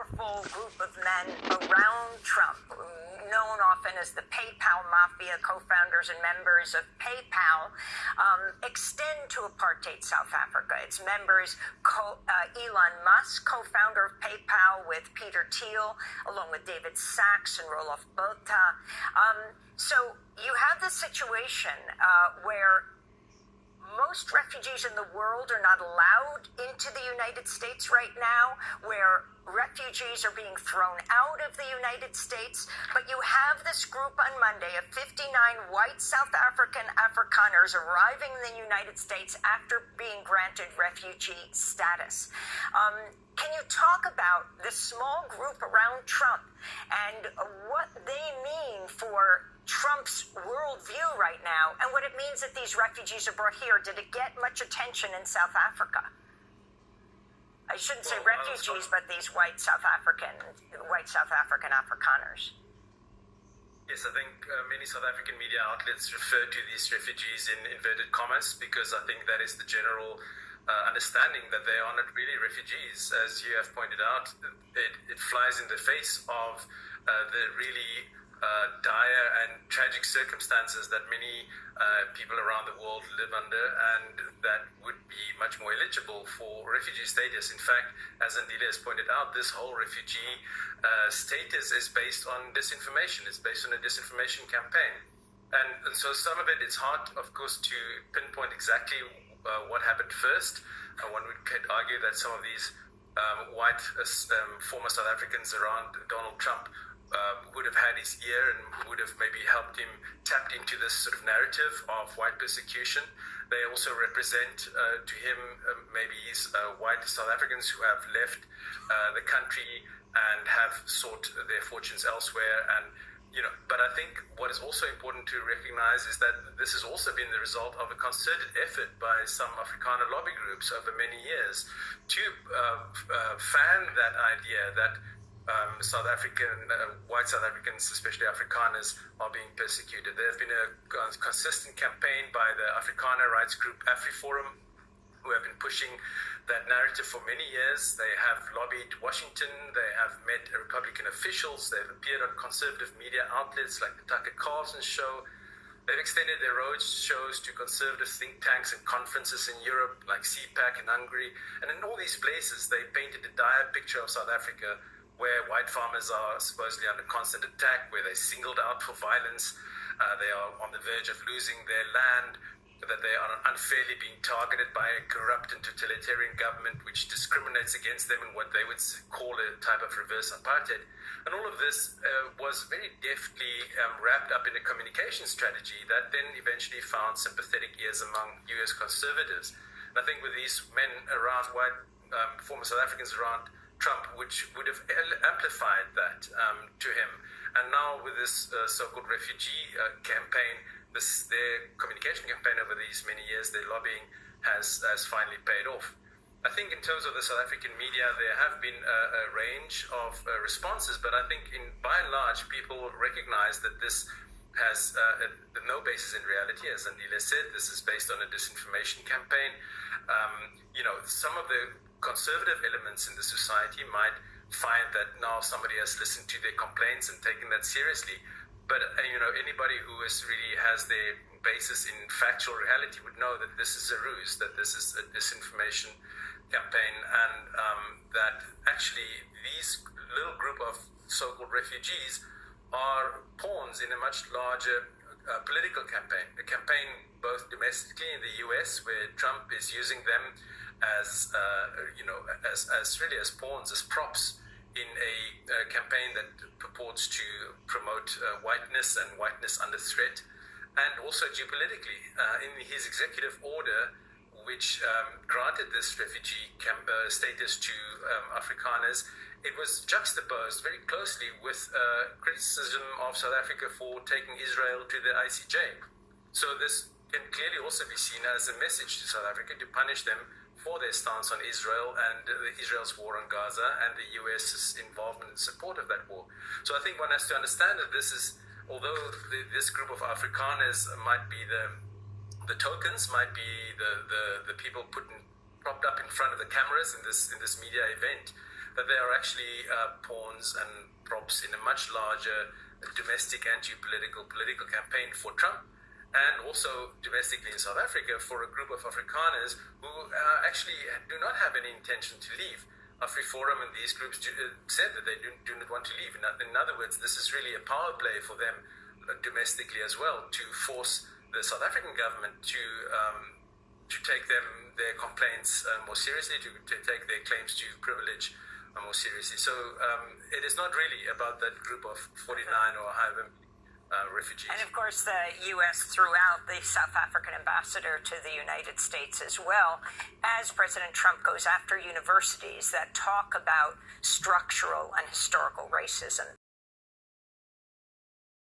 powerful group of men around Trump, known often as the PayPal Mafia, co-founders and members of PayPal, extend to apartheid South Africa. Its members, Elon Musk, co-founder of PayPal with Peter Thiel, along with David Sachs and Roelof Botha. So you have this situation where most refugees in the world are not allowed into the United States right now, where refugees are being thrown out of the United States. But you have this group on Monday of 59 white South African Afrikaners arriving in the United States after being granted refugee status. Can you talk about this small group around Trump and what they mean for Trump's worldview right now, and what it means that these refugees are brought here? Did it get much attention in South Africa? I shouldn't say refugees, but these white South African Afrikaners. Yes, I think many South African media outlets refer to these refugees in inverted commas, because I think that is the general understanding that they are not really refugees. As you have pointed out, it flies in the face of the really dire and tragic circumstances that many people around the world live under, and that would be much more eligible for refugee status. In fact, as Andile has pointed out, this whole refugee status is based on disinformation. It's based on a disinformation campaign. And so some of it's hard, of course, to pinpoint exactly what happened first. One could argue that some of these white former South Africans around Donald Trump would have had his ear and would have maybe helped him tap into this sort of narrative of white persecution. They also represent to him maybe white South Africans who have left the country and have sought their fortunes elsewhere. And but I think what is also important to recognize is that this has also been the result of a concerted effort by some Afrikaner lobby groups over many years to fan that idea that white South Africans, especially Afrikaners, are being persecuted. There have been a consistent campaign by the Afrikaner rights group AfriForum, who have been pushing that narrative for many years. They have lobbied Washington, they have met Republican officials, they've appeared on conservative media outlets like the Tucker Carlson show. They've extended their road shows to conservative think tanks and conferences in Europe like CPAC in Hungary. And in all these places, they painted a dire picture of South Africa, where white farmers are supposedly under constant attack, where they're singled out for violence, they are on the verge of losing their land, that they are unfairly being targeted by a corrupt and totalitarian government which discriminates against them in what they would call a type of reverse apartheid. And all of this was very deftly wrapped up in a communication strategy that then eventually found sympathetic ears among US conservatives. And I think with these men around white, former South Africans around Trump, which would have amplified that to him. And now with this so-called refugee campaign, their communication campaign over these many years, their lobbying has finally paid off. I think in terms of the South African media, there have been a range of responses, but I think by and large, people recognize that this has no basis in reality. As Andile said, this is based on a disinformation campaign. Some of the conservative elements in the society might find that now somebody has listened to their complaints and taken that seriously. But anybody who really has their basis in factual reality would know that this is a ruse, that this is a disinformation campaign, and that actually these little group of so-called refugees are pawns in a much larger political campaign, a campaign both domestically in the US, where Trump is using them as really as pawns, as props in a campaign that purports to promote whiteness and whiteness under threat, and also geopolitically. In his executive order, which granted this refugee status to Afrikaners, it was juxtaposed very closely with criticism of South Africa for taking Israel to the ICJ. So this can clearly also be seen as a message to South Africa to punish them for their stance on Israel and Israel's war on Gaza and the US's involvement and support of that war. So I think one has to understand that this is, although this group of Afrikaners might be the tokens, might be the people propped up in front of the cameras in this media event, that they are actually pawns and props in a much larger domestic and political campaign for Trump, and also domestically in South Africa for a group of Afrikaners who actually do not have any intention to leave. AfriForum and these groups said that they do not want to leave. In other words, this is really a power play for them domestically as well, to force the South African government to take their complaints more seriously, to take their claims to privilege more seriously. So it is not really about that group of 49 or however refugees. And of course, the U.S. threw out the South African ambassador to the United States as well, as President Trump goes after universities that talk about structural and historical racism